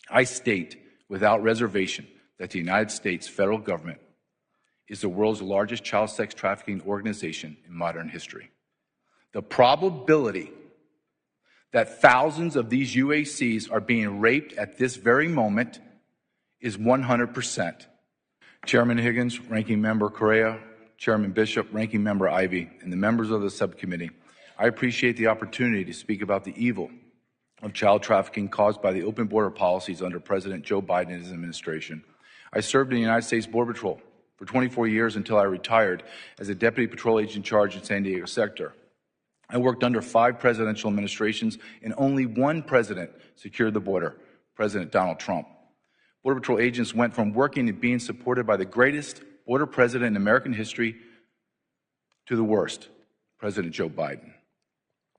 I state without reservation that the United States federal government is the world's largest child sex trafficking organization in modern history. The probability that thousands of these UACs are being raped at this very moment is 100%. Chairman Higgins, Ranking Member Correa, Chairman Bishop, Ranking Member Ivey, and the members of the subcommittee, I appreciate the opportunity to speak about the evil of child trafficking caused by the open border policies under President Joe Biden and his administration. I served in the United States Border Patrol for 24 years until I retired as a Deputy Patrol Agent in charge in San Diego sector. I worked under 5 presidential administrations, and only one president secured the border, President Donald Trump. Border Patrol agents went from working and being supported by the greatest border president in American history to the worst, President Joe Biden.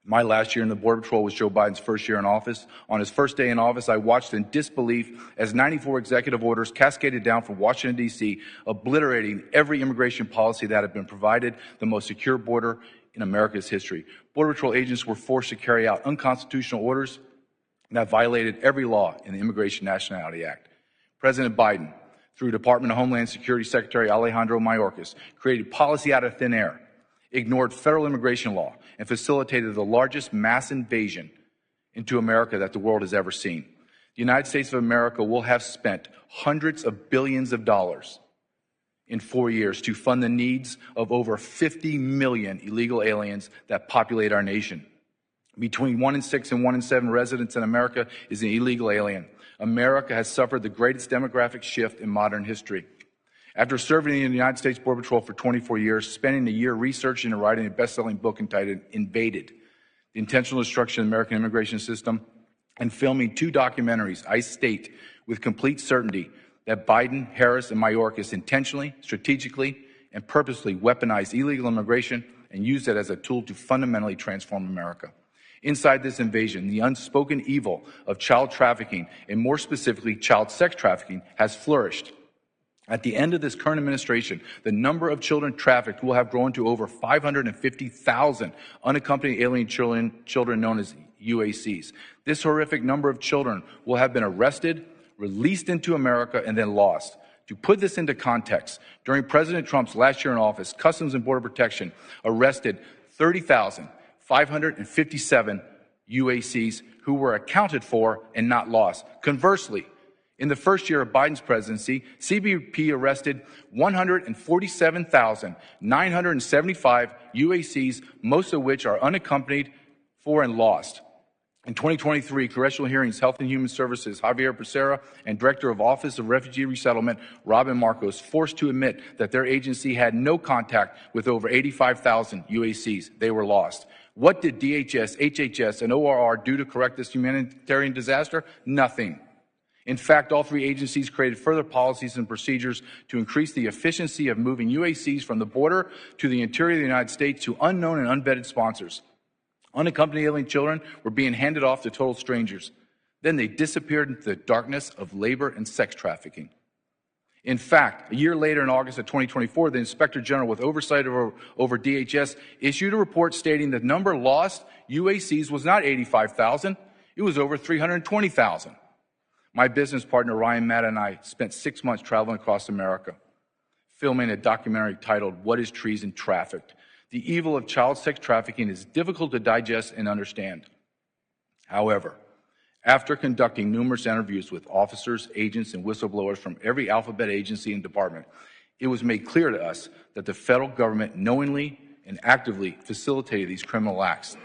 My last year in the Border Patrol was Joe Biden's first year in office. On his first day in office, I watched in disbelief as 94 executive orders cascaded down from Washington, D.C., obliterating every immigration policy that had been provided the most secure border in America's history. Border Patrol agents were forced to carry out unconstitutional orders that violated every law in the Immigration Nationality Act. President Biden, through Department of Homeland Security Secretary Alejandro Mayorkas, created policy out of thin air, ignored federal immigration law, and facilitated the largest mass invasion into America that the world has ever seen. The United States of America will have spent hundreds of billions of dollars in 4 years to fund the needs of over 50 million illegal aliens that populate our nation. Between 1 in 6 and 1 in 7 residents in America is an illegal alien. America has suffered the greatest demographic shift in modern history. After serving in the United States Border Patrol for 24 years, spending a year researching and writing a best-selling book entitled Invaded, The Intentional Destruction of the American Immigration System, and filming 2 documentaries, I state with complete certainty that Biden, Harris, and Mayorkas intentionally, strategically, and purposely weaponized illegal immigration and used it as a tool to fundamentally transform America. Inside this invasion, the unspoken evil of child trafficking, and more specifically child sex trafficking, has flourished. At the end of this current administration, the number of children trafficked will have grown to over 550,000 unaccompanied alien children known as UACs. This horrific number of children will have been arrested, released into America, and then lost. To put this into context, during President Trump's last year in office, Customs and Border Protection arrested 30,557 UACs who were accounted for and not lost. Conversely, in the first year of Biden's presidency, CBP arrested 147,975 UACs, most of which are unaccompanied for and lost. In 2023, Congressional Hearings, Health and Human Services, Javier Becerra, and Director of Office of Refugee Resettlement, Robin Marcos, forced to admit that their agency had no contact with over 85,000 UACs. They were lost. What did DHS, HHS, and ORR do to correct this humanitarian disaster? Nothing. In fact, all 3 agencies created further policies and procedures to increase the efficiency of moving UACs from the border to the interior of the United States to unknown and unvetted sponsors. Unaccompanied alien children were being handed off to total strangers. Then they disappeared into the darkness of labor and sex trafficking. In fact, a year later in August of 2024, the Inspector General with oversight over DHS issued a report stating the number lost UACs was not 85,000, it was over 320,000. My business partner, Ryan Matt, and I spent 6 months traveling across America, filming a documentary titled, What is Treason Trafficked? The evil of child sex trafficking is difficult to digest and understand. However, after conducting numerous interviews with officers, agents, and whistleblowers from every alphabet agency and department, it was made clear to us that the federal government knowingly and actively facilitated these criminal acts.